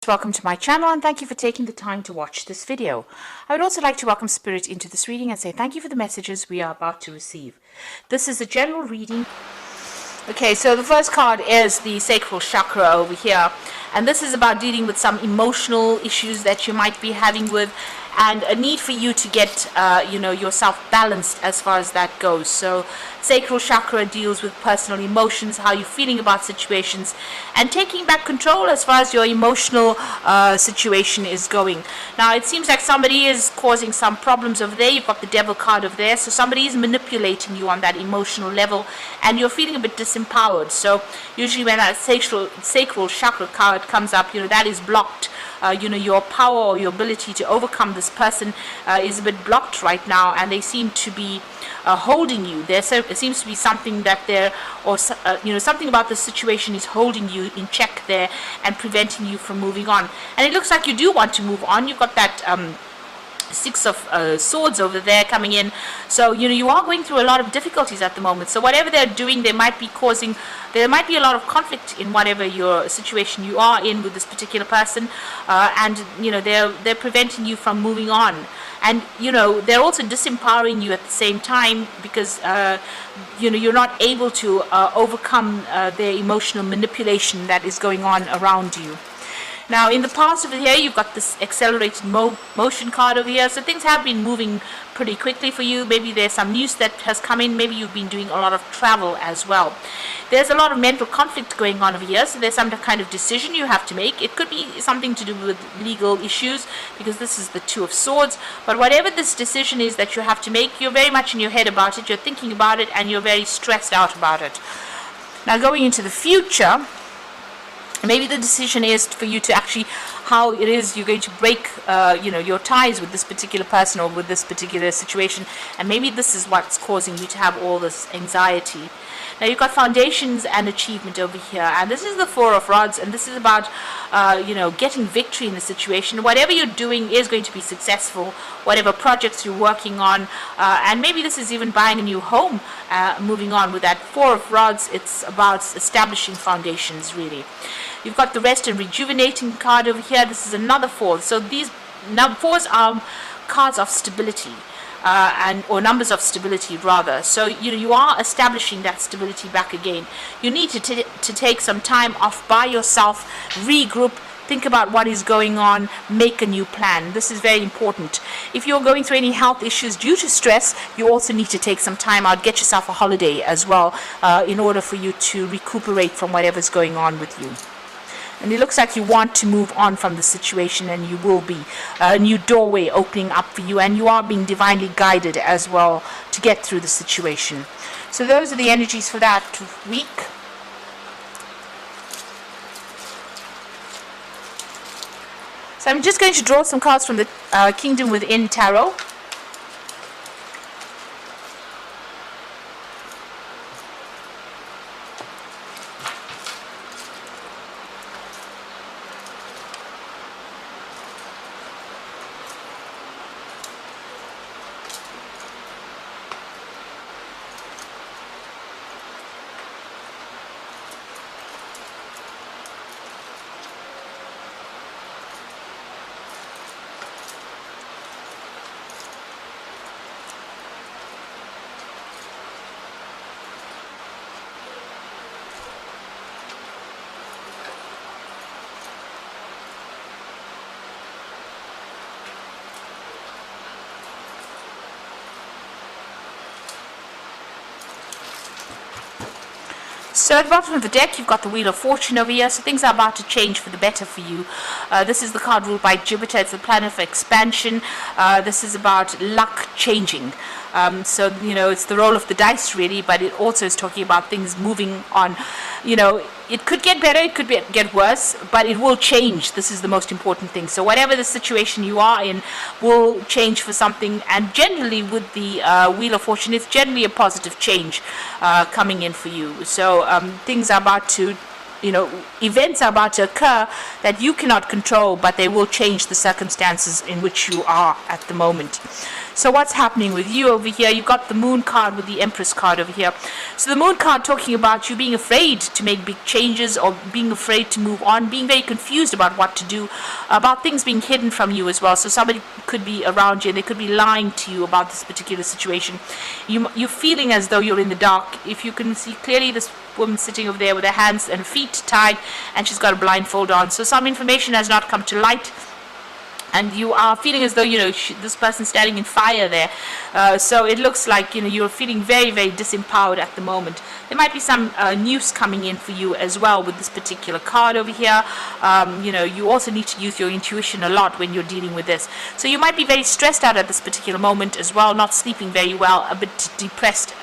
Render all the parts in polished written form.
Welcome to my channel and thank you for taking the time to watch this video. I would also like to welcome Spirit into this reading and say thank you for the messages we are about to receive. This is a general reading. Okay, so the first card is the sacral chakra over here, and this is about dealing with some emotional issues that you might be having with, and a need for you to get yourself balanced as far as that goes. So sacral chakra deals with personal emotions, how you're feeling about situations, and taking back control as far as your emotional situation is going. Now it seems like somebody is causing some problems over there. You've got the devil card over there, so somebody is manipulating you on that emotional level and you're feeling a bit disempowered. So usually when that sacral chakra card comes up, that is blocked. Your power or your ability to overcome this person is a bit blocked right now, and they seem to be holding you. There seems to be something that something about the situation is holding you in check there and preventing you from moving on. And it looks like you do want to move on. You've got that Six of Swords over there coming in, so you are going through a lot of difficulties at the moment. So whatever they're doing, there might be a lot of conflict in whatever your situation you are in with this particular person, and they're preventing you from moving on. And they're also disempowering you at the same time because you're not able to overcome their emotional manipulation that is going on around you. Now, in the past over here, you've got this accelerated motion card over here. So things have been moving pretty quickly for you. Maybe there's some news that has come in. Maybe you've been doing a lot of travel as well. There's a lot of mental conflict going on over here. So there's some kind of decision you have to make. It could be something to do with legal issues because this is the Two of Swords. But whatever this decision is that you have to make, you're very much in your head about it. You're thinking about it and you're very stressed out about it. Now, going into the future, maybe the decision is for you to actually how it is you're going to break your ties with this particular person or with this particular situation, and maybe this is what's causing you to have all this anxiety. Now you've got foundations and achievement over here, and this is the Four of Rods, and this is about getting victory in the situation. Whatever you're doing is going to be successful, whatever projects you're working on, and maybe this is even buying a new home. Moving on with that Four of Rods, it's about establishing foundations really. You've got the Rest and Rejuvenating card over here. This is another four. So these fours are cards of stability, or numbers of stability rather. So you are establishing that stability back again. You need to take some time off by yourself, regroup, think about what is going on, make a new plan. This is very important. If you're going through any health issues due to stress, you also need to take some time out, get yourself a holiday as well, in order for you to recuperate from whatever's going on with you. And it looks like you want to move on from the situation, and you will be. A new doorway opening up for you, and you are being divinely guided as well to get through the situation. So those are the energies for that week. So I'm just going to draw some cards from the Kingdom Within Tarot. So at the bottom of the deck, you've got the Wheel of Fortune over here. So things are about to change for the better for you. This is the card ruled by Jupiter. It's the planet of expansion. This is about luck changing. So it's the roll of the dice really, but it also is talking about things moving on. It could get better, it could get worse, but it will change. This is the most important thing. So whatever the situation you are in will change for something, and generally with the Wheel of Fortune, it's generally a positive change coming in for you. So things are about to events are about to occur that you cannot control, but they will change the circumstances in which you are at the moment. So what's happening with you over here? You've got the Moon card with the Empress card over here. So the Moon card talking about you being afraid to make big changes, or being afraid to move on, being very confused about what to do, about things being hidden from you as well. So somebody could be around you and they could be lying to you about this particular situation. You're feeling as though you're in the dark. If you can see clearly, this woman sitting over there with her hands and feet tied, and she's got a blindfold on. So some information has not come to light, and you are feeling as though, this person standing in fire there. So it looks like, you're feeling very, very disempowered at the moment. There might be some news coming in for you as well with this particular card over here. You also need to use your intuition a lot when you're dealing with this. So you might be very stressed out at this particular moment as well, not sleeping very well, a bit depressed.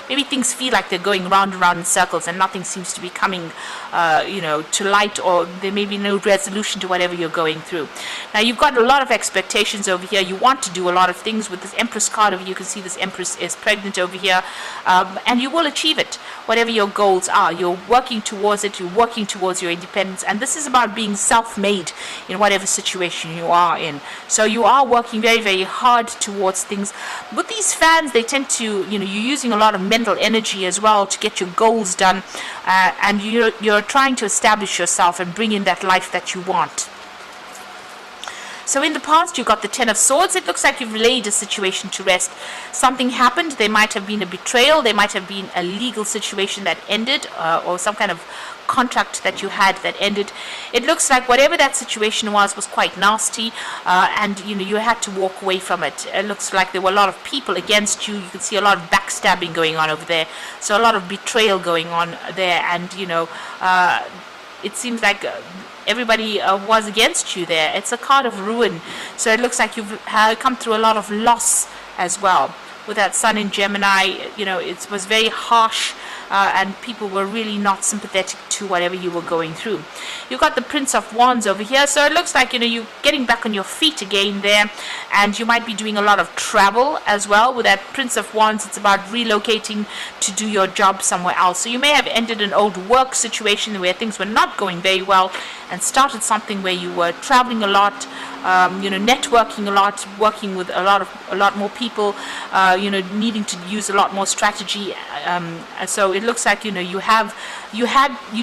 Maybe things feel like they're going round and round in circles and nothing seems to be coming, to light, or there may be no resolution to whatever you're going through. Now, you've got a lot of expectations over here. You want to do a lot of things with this Empress card over here. You can see this Empress is pregnant over here, and you will achieve it. Whatever your goals are, you're working towards it. You're working towards your independence, and this is about being self-made in whatever situation you are in. So you are working very, very hard towards things. With these fans, they tend to, you're using a lot of mental energy as well to get your goals done, and you're trying to establish yourself and bring in that life that you want. So in the past, you got the Ten of Swords. It looks like you've laid a situation to rest. Something happened. There might have been a betrayal. There might have been a legal situation that ended, or some kind of contract that you had that ended. It looks like whatever that situation was quite nasty, and you had to walk away from it. It looks like there were a lot of people against you. You can see a lot of backstabbing going on over there. So a lot of betrayal going on there, and it seems like everybody was against you there. It's a card of ruin. So it looks like you've come through a lot of loss as well. With that Sun in Gemini, it was very harsh, and people were really not sympathetic to whatever you were going through. You've got the Prince of Wands over here. So it looks like, you're getting back on your feet again there, and you might be doing a lot of travel as well. With that Prince of Wands, it's about relocating to do your job somewhere else. So you may have ended an old work situation where things were not going very well and started something where you were traveling a lot, networking a lot, working with a lot more people, needing to use a lot more strategy. So it looks like, you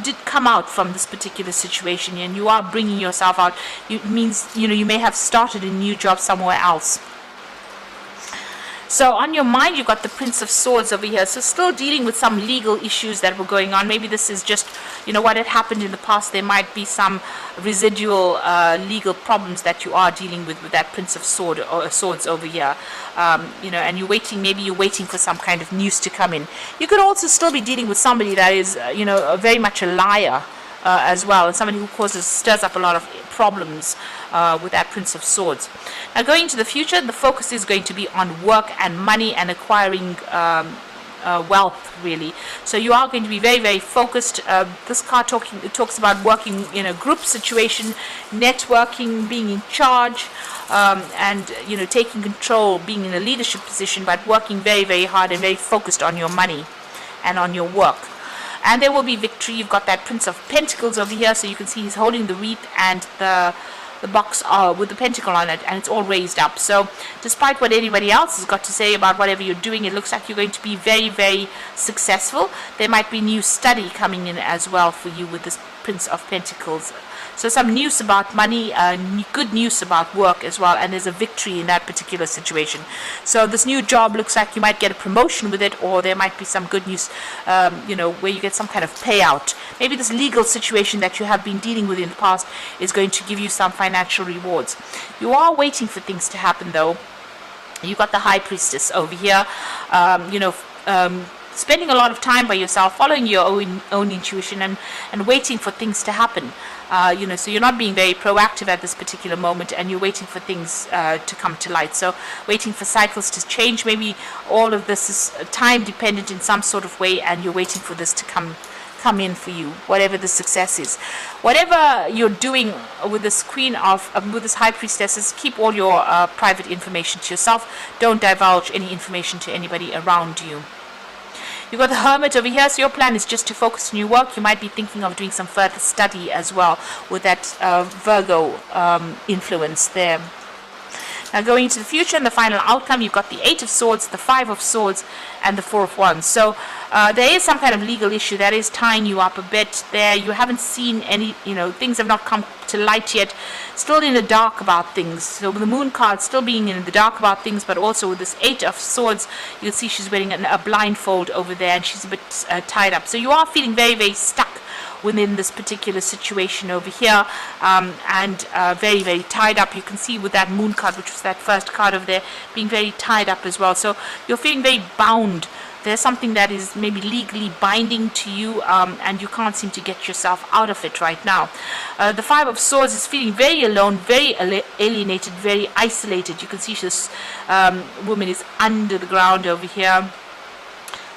did come out from this particular situation, and you are bringing yourself out. It means, you may have started a new job somewhere else. So on your mind, you've got the Prince of Swords over here. So still dealing with some legal issues that were going on. Maybe this is just, what had happened in the past. There might be some residual legal problems that you are dealing with that Prince of Swords over here. And you're waiting for some kind of news to come in. You could also still be dealing with somebody that is, very much a liar as well, and somebody who stirs up a lot of problems with that Prince of Swords. Now, going into the future, the focus is going to be on work and money and acquiring wealth, really. So you are going to be very, very focused. This card talks about working in a group situation, networking, being in charge, and taking control, being in a leadership position, but working very, very hard and very focused on your money and on your work. And there will be victory. You've got that Prince of Pentacles over here, so you can see he's holding the wreath and the box with the pentacle on it, and it's all raised up. So despite what anybody else has got to say about whatever you're doing, it looks like you're going to be very, very successful. There might be new study coming in as well for you with this Prince of Pentacles. So some news about money, good news about work as well, and there's a victory in that particular situation. So this new job looks like you might get a promotion with it, or there might be some good news, where you get some kind of payout. Maybe this legal situation that you have been dealing with in the past is going to give you some financial rewards. You are waiting for things to happen, though. You've got the High Priestess over here, spending a lot of time by yourself, following your own intuition, and waiting for things to happen. So you're not being very proactive at this particular moment, and you're waiting for things to come to light. So waiting for cycles to change. Maybe all of this is time dependent in some sort of way, and you're waiting for this to come in for you, whatever the success is. Whatever you're doing with this with this High Priestess, keep all your private information to yourself. Don't divulge any information to anybody around you. You've got the Hermit over here, so your plan is just to focus on your work. You might be thinking of doing some further study as well with that Virgo influence there. Now going into the future and the final outcome, you've got the 8 of Swords, the 5 of Swords, and the 4 of Wands. So there is some kind of legal issue that is tying you up a bit there. You haven't seen any, things have not come to light yet. Still in the dark about things. So with the Moon card still being in the dark about things, but also with this 8 of Swords, you can see she's wearing a blindfold over there, and she's a bit tied up. So you are feeling very, very stuck within this particular situation over here, and very, very tied up. You can see with that Moon card, which was that first card over there, being very tied up as well. So you're feeling very bound. There's something that is maybe legally binding to you, and you can't seem to get yourself out of it right now. The 5 of Swords is feeling very alone, very alienated, very isolated. You can see this woman is under the ground over here,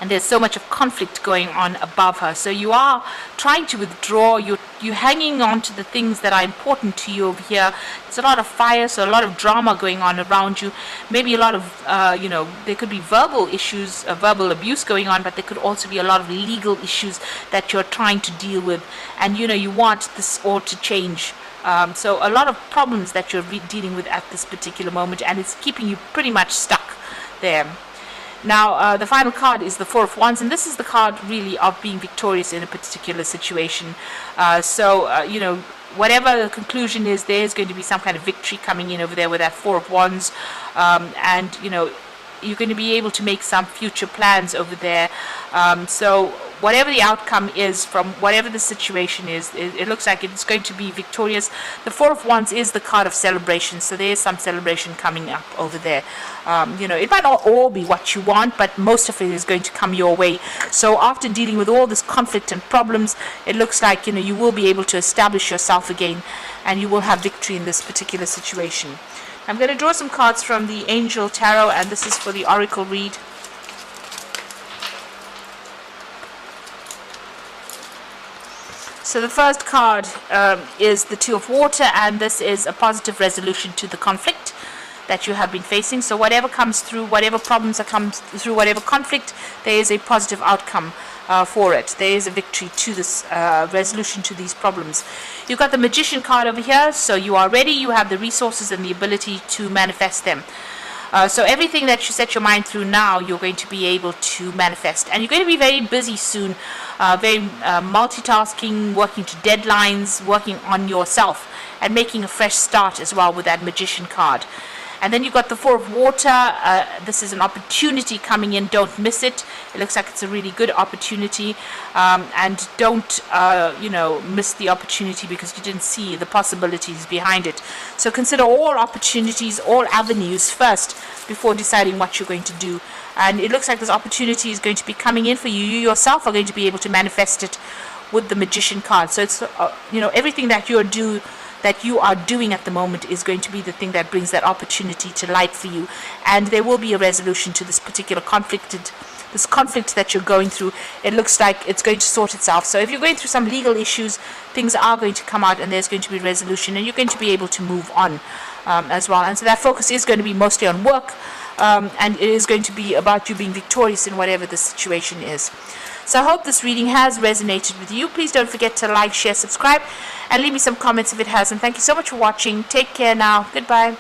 and there's so much of conflict going on above her. So you are trying to withdraw. You're hanging on to the things that are important to you over here. There's a lot of fire, so a lot of drama going on around you. Maybe a lot of, there could be verbal issues, verbal abuse going on, but there could also be a lot of legal issues that you're trying to deal with. And, you want this all to change. So a lot of problems that you're dealing with at this particular moment, and it's keeping you pretty much stuck there. Now, the final card is the 4 of Wands, and this is the card really of being victorious in a particular situation. Whatever the conclusion is, there is going to be some kind of victory coming in over there with that 4 of Wands, and you're going to be able to make some future plans over there. So whatever the outcome is from whatever the situation is, it looks like it's going to be victorious. The 4 of Wands is the card of celebration, so there is some celebration coming up over there. It might not all be what you want, but most of it is going to come your way. So after dealing with all this conflict and problems, it looks like you will be able to establish yourself again, and you will have victory in this particular situation. I'm going to draw some cards from the Angel Tarot, and this is for the Oracle read. So the first card is the 2 of Water, and this is a positive resolution to the conflict that you have been facing. So whatever comes through, whatever problems that comes through, whatever conflict, there is a positive outcome for it. There is a victory to this resolution to these problems. You've got the Magician card over here, so you are ready. You have the resources and the ability to manifest them. So everything that you set your mind through now, you're going to be able to manifest. And you're going to be very busy soon, very multitasking, working to deadlines, working on yourself, and making a fresh start as well with that Magician card. And then you've got the 4 of Water. This is an opportunity coming in. Don't miss it. It looks like it's a really good opportunity. And don't, miss the opportunity because you didn't see the possibilities behind it. So consider all opportunities, all avenues first before deciding what you're going to do. And it looks like this opportunity is going to be coming in for you. You yourself are going to be able to manifest it with the Magician card. So it's, everything that you are doing at the moment is going to be the thing that brings that opportunity to light for you, and there will be a resolution to this particular conflict that you're going through. It looks like it's going to sort itself. So if you're going through some legal issues, things are going to come out, and there's going to be resolution, and you're going to be able to move on as well. And so that focus is going to be mostly on work, and it is going to be about you being victorious in whatever the situation is. So I hope this reading has resonated with you. Please don't forget to like, share, subscribe, and leave me some comments if it has. And thank you so much for watching. Take care now. Goodbye.